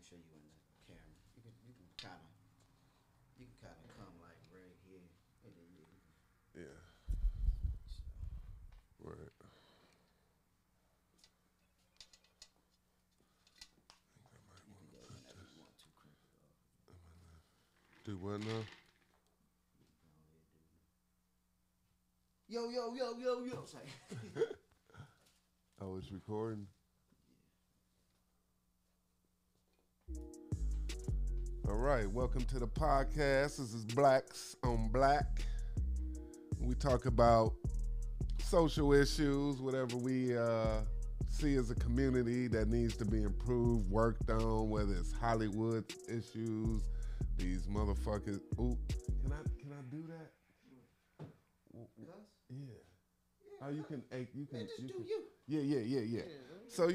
make sure you in the camera. You can kind of come like right here, and then Yeah. so Right. you can go whenever you want to crank it off. Do what now? You can go ahead and do yo yo yo yo yo. Say. Oh, it's recording. All right, welcome to the podcast. This is Blacks on Black. We talk about social issues, whatever we see as a community that needs to be improved, worked on, whether it's Hollywood issues, these motherfuckers. Ooh, can I do that? Yeah. Oh, you can. Man, just You do can. you. Yeah. So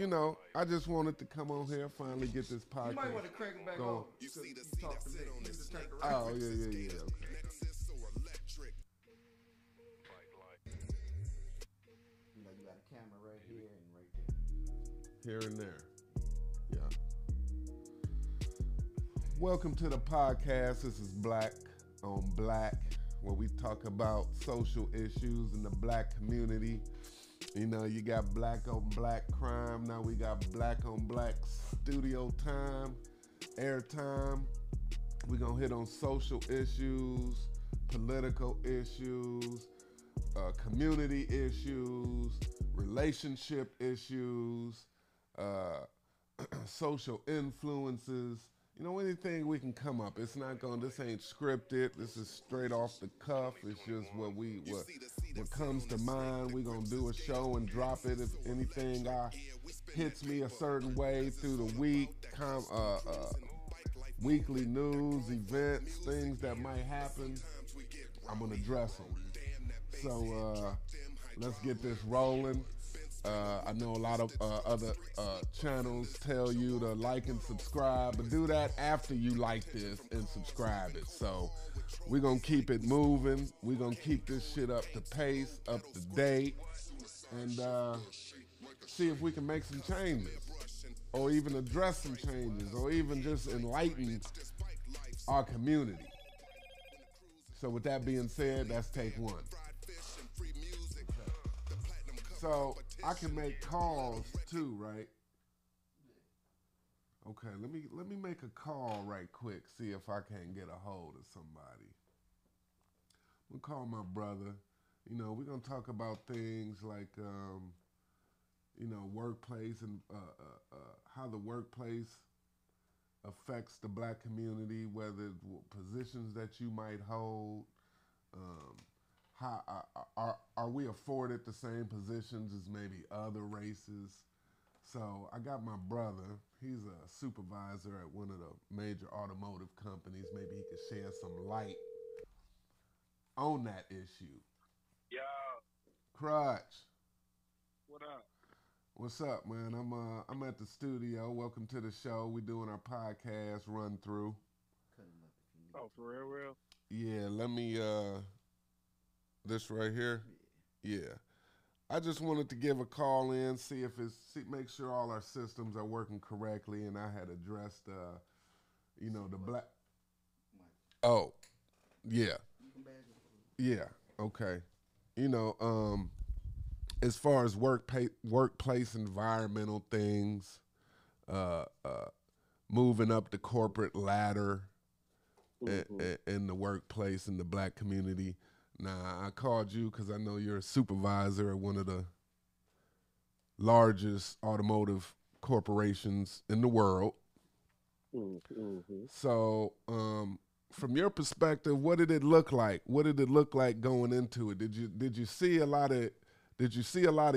I just wanted to come on here, finally get this podcast. You might want to crank it back on. You see the You seat talk I to me. sit on You is just turn it snake. around. Oh yeah. Okay. Nexus or electric. You know, you got a camera right here and right there. Here and there. Yeah. Welcome to the podcast. This is Black on Black, where we talk about social issues in the black community. You know, you got black on black crime. Now we got black on black studio time, airtime. We're going to hit on social issues, political issues, community issues, relationship issues, social influences. You know, anything we can come up. It's not going. This ain't scripted. This is straight off the cuff. It's just what comes to mind. We gonna do a show and drop it. If anything hits me a certain way through the week, weekly news, events, things that might happen, I'm gonna address them. So let's get this rolling. I know a lot of other channels tell you to like and subscribe, but do that after you like this and subscribe it. So we're going to keep it moving. We're going to keep this shit up to pace, up to date, and see if we can make some changes or even address some changes or even just enlighten our community. So with that being said, that's take one. So I can make calls too, right? Okay, let me make a call right quick, see if I can get a hold of somebody. I'm gonna call my brother. You know, we're gonna talk about things like workplace and how the workplace affects the black community, whether positions that you might hold, how are we afforded the same positions as maybe other races? So I got my brother. He's a supervisor at one of the major automotive companies. Maybe he could shed some light on that issue. Yo, Crutch, what up? what's up, man? I'm at the studio. Welcome to the show. We're doing our podcast run through. Cut him up if you need. Oh, for real? Yeah, let me this right here. Yeah. I just wanted to give a call in, make sure all our systems are working correctly, and I had addressed, the black. Oh, yeah, You can bag it. yeah, okay. As far as workplace environmental things, moving up the corporate ladder in the workplace in the black community. Now, I called you because I know you're a supervisor at one of the largest automotive corporations in the world. Mm-hmm. So, from your perspective, what did it look like? What did it look like going into it? Did you see a lot of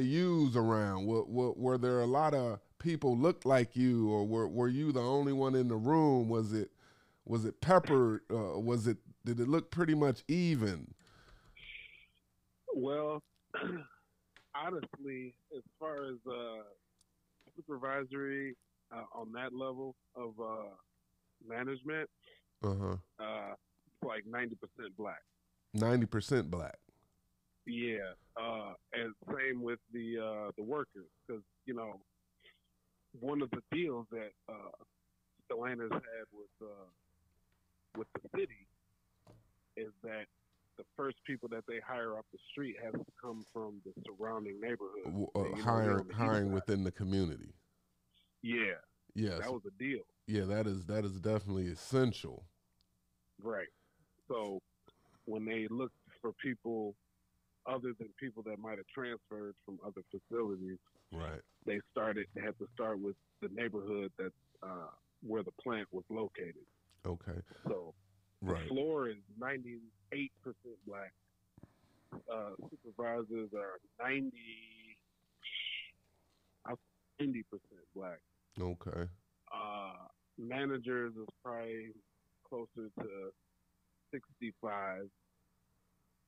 yous around? Were there a lot of people looked like you, or were you the only one in the room? Was it peppered? Did it look pretty much even? Well, honestly, as far as supervisory on that level of management, it's like 90% black. 90% black. Yeah, and same with the workers, because one of the deals that Stellantis had with the city is that the first people that they hire off the street has to come from the surrounding neighborhood. Hiring within the community. Yeah. Yes. That was a deal. Yeah, that is definitely essential. Right. So when they looked for people other than people that might have transferred from other facilities, right, they had to start with the neighborhood that where the plant was located. Okay. So the floor is 98% black. Supervisors are 90% black. Okay. Managers is probably closer to 65,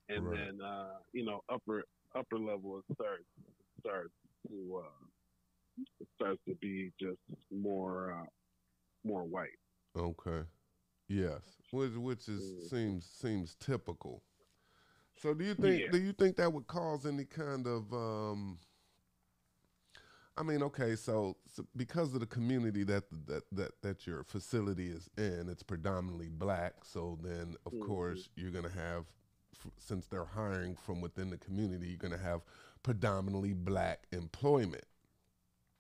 and then upper level starts to be just more white. Okay. Yes, which is seems typical. So do you think that would cause any kind of I mean, okay, so because of the community that your facility is in, it's predominantly black. So then, of course, you're going to have, since they're hiring from within the community, you're going to have predominantly black employment.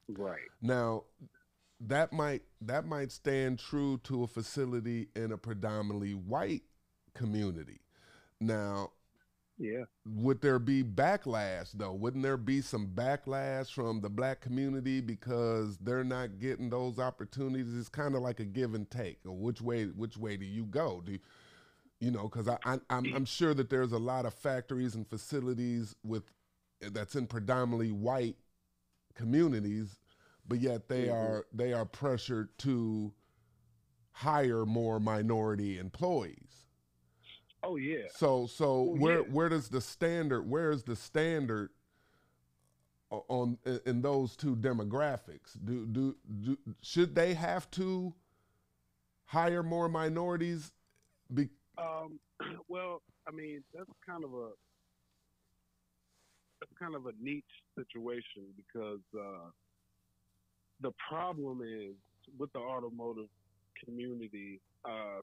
Right. Now, that might stand true to a facility in a predominantly white community. Now, yeah. Would there be backlash though? Wouldn't there be some backlash from the black community because they're not getting those opportunities? It's kind of like a give and take. Or which way do you go? Because I'm sure that there's a lot of factories and facilities that's in predominantly white communities, but yet they are pressured to hire more minority employees. Oh yeah. So where is the standard on in those two demographics? Should they have to hire more minorities? Well, I mean that's kind of a niche situation because the problem is with the automotive community,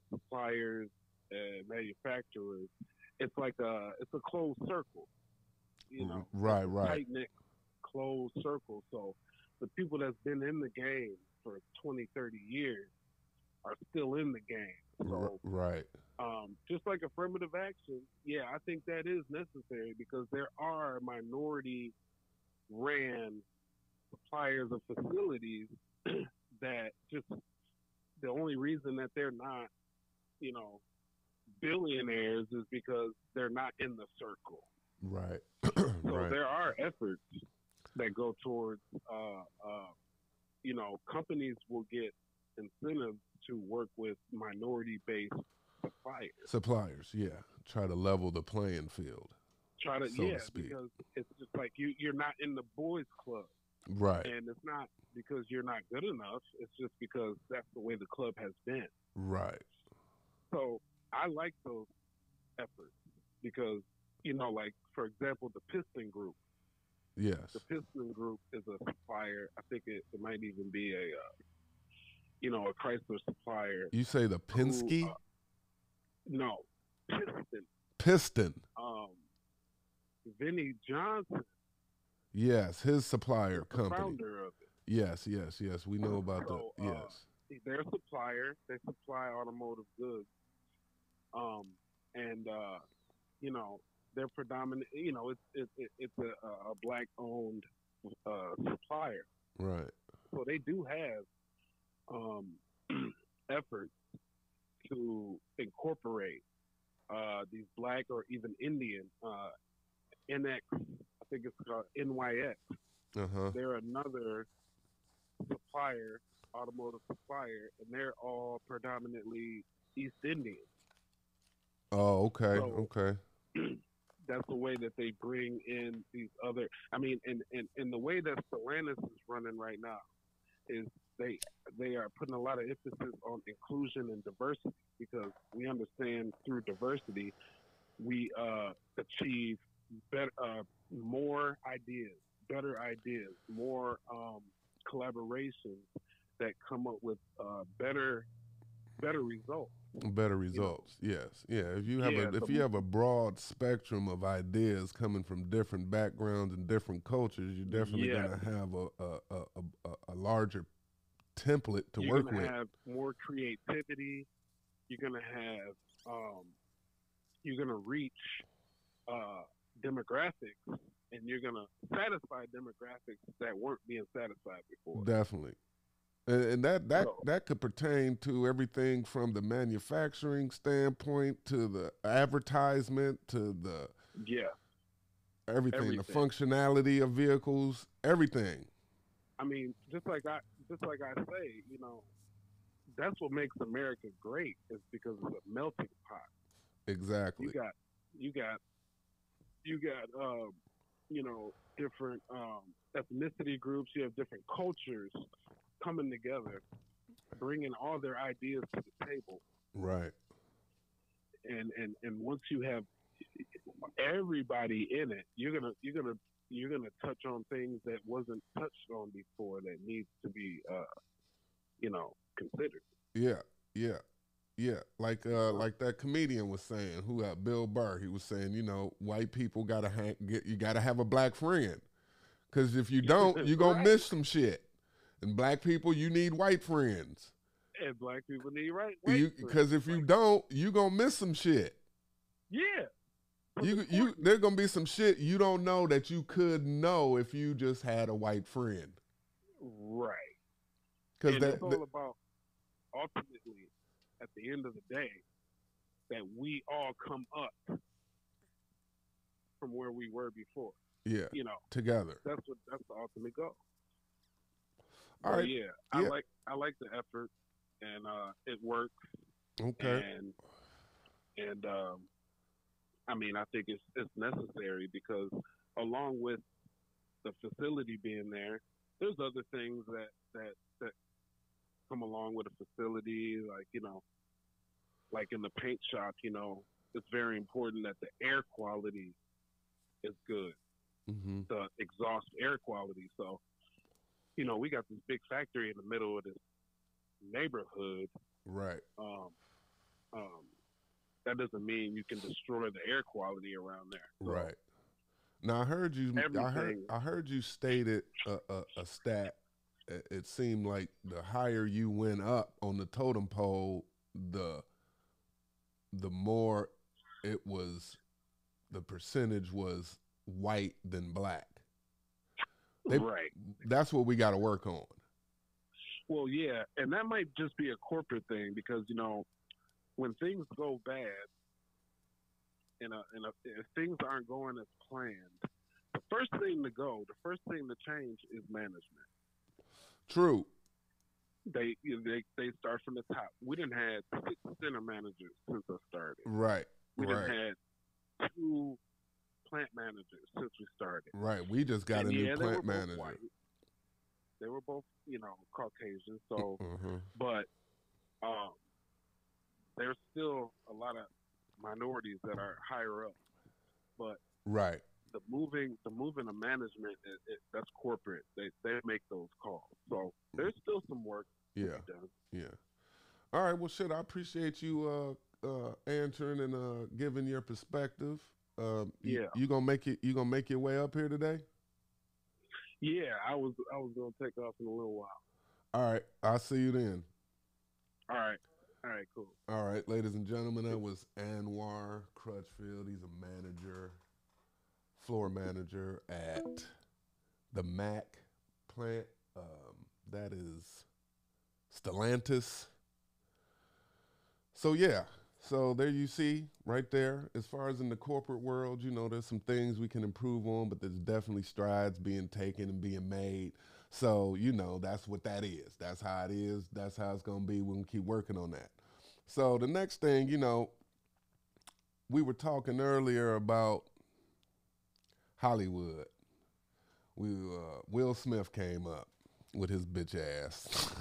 suppliers and manufacturers, it's like it's a closed circle, Right. Tight-knit closed circle. So the people that's been in the game for 20, 30 years are still in the game. So, right. Just like affirmative action, yeah, I think that is necessary because there are minority-ran suppliers of facilities that just the only reason that they're not, billionaires is because they're not in the circle. Right. So there are efforts that go towards, companies will get incentives to work with minority-based suppliers. Yeah. Try to level the playing field. To speak. Because it's just like you're not in the boys' club. Right. And it's not because you're not good enough. It's just because that's the way the club has been. Right. So I like those efforts because, like, for example, the Piston Group. Yes. The Piston Group is a supplier. I think it might even be a Chrysler supplier. You say the Penske? No, Piston. Piston. Vinnie Johnson. Yes, his supplier company. The founder of it. Yes. We know about yes. They're a supplier. They supply automotive goods. They're predominant. It's a black-owned supplier. Right. So they do have efforts to incorporate these black or even Indian NX. I think it's called NYX. They're another supplier, automotive supplier, and they're all predominantly East Indian. Oh, okay, okay. That's the way that they bring in these other. I mean, and the way that Stellantis is running right now is they are putting a lot of emphasis on inclusion and diversity because we understand through diversity we achieve better, more ideas, better ideas, more collaboration, that come up with better results. Better You know, results. Yes. Yeah. yeah, If you have a broad spectrum of ideas coming from different backgrounds and different cultures, you're definitely yeah, gonna have a larger template to you're work gonna with. have more creativity. You're gonna have you're gonna reach demographics, and you're gonna satisfy demographics that weren't being satisfied before. Definitely. And So that could pertain to everything from the manufacturing standpoint to the advertisement to the yeah, everything, the everything. functionality of vehicles, everything. I mean, just like I say, that's what makes America great is because it's a melting pot. You Exactly. got you got you got different ethnicity groups. You have different cultures coming together, bringing all their ideas to the table. Right. And once you have everybody in it, you're gonna touch on things that wasn't touched on before that needs to be considered. Yeah. Yeah. Yeah. So, Like that comedian was saying, who Bill Burr, he was saying, white people you gotta have a black friend. Cause if you don't, you're gonna right. miss some shit. And black people, you need white friends. And black people need right white You friends. because if you Like, don't, you gonna miss some shit. yeah, it's You important. there's gonna be some shit you don't know that you could know if you just had a white friend. Right. Cause And it's all about ultimately at the end of the day that we all come up from where we were before. yeah, You know, together. that's the ultimate goal. All So right. yeah, Yeah. I like the effort and it works Okay. and I mean I think it's necessary because along with the facility being there, there's other things that come along with a facility like like in the paint shop, it's very important that the air quality is good, Mm-hmm. the exhaust air quality. So, we got this big factory in the middle of this neighborhood. Right. Um, um, that doesn't mean you can destroy the air quality around there. So Right. Now I heard you. everything, I heard you stated a stat. It seemed like the higher you went up on the totem pole, the more it was. The percentage was white than black. They right. That's what we got to work on. Well, yeah, and that might just be a corporate thing because when things go bad if things aren't going as planned, the first thing to change is management. True. They start from the top. We didn't had 6 center managers since I started. Right. We didn't Right. had 2 plant managers since we started. Right. We just got And a new yeah, they were plant both manager. white. They were both, Caucasian. So, Mm-hmm. but um, there's still a lot of minorities that are higher up. But Right. the moving of management, that's corporate. They make those calls. So there's still some work to Yeah. be done. Yeah. All right. Well, shit. I appreciate you answering and giving your perspective. Yeah, You gonna make it? You gonna make your way up here today? yeah. I was gonna take off in a little while. All right. I'll see you then. All right, cool. All right, ladies and gentlemen, that was Anwar Crutchfield. He's a manager, floor manager at the Mac plant. That is Stellantis. So yeah, so there you see right there. As far as in the corporate world, there's some things we can improve on, but there's definitely strides being taken and being made. So that's what that is. That's how it is. That's how it's gonna be. We're gonna keep working on that. So the next thing, we were talking earlier about Hollywood. Will Smith came up with his bitch ass.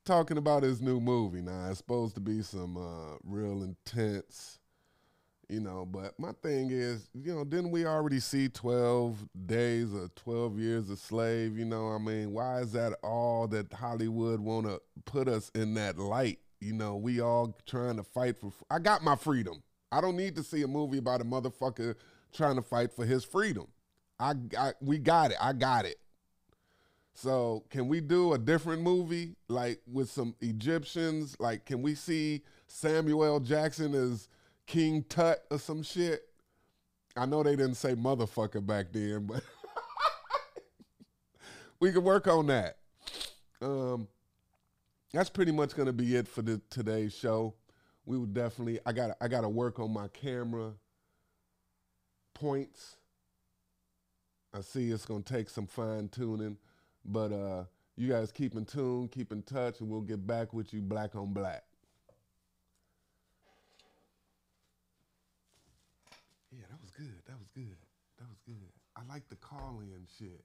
Talking about his new movie. Now, it's supposed to be some real intense, You know, but my thing is, you know, didn't we already see 12 days or 12 years a slave? You know, I mean, why is that all that Hollywood want to put us in that light? You know, we all trying to fight for, I got my freedom. I don't need to see a movie about a motherfucker trying to fight for his freedom. We got it. I got it. So can we do a different movie, like with some Egyptians? Like, can we see Samuel L. Jackson as King Tut or some shit? I know they didn't say motherfucker back then, but we can work on that. That's pretty much gonna be it for today's show. We would definitely. I gotta work on my camera points. I see it's gonna take some fine tuning, but you guys keep in tune, keep in touch, and we'll get back with you black on black. Yeah, that was good. That was good. That was good. I like the call in shit.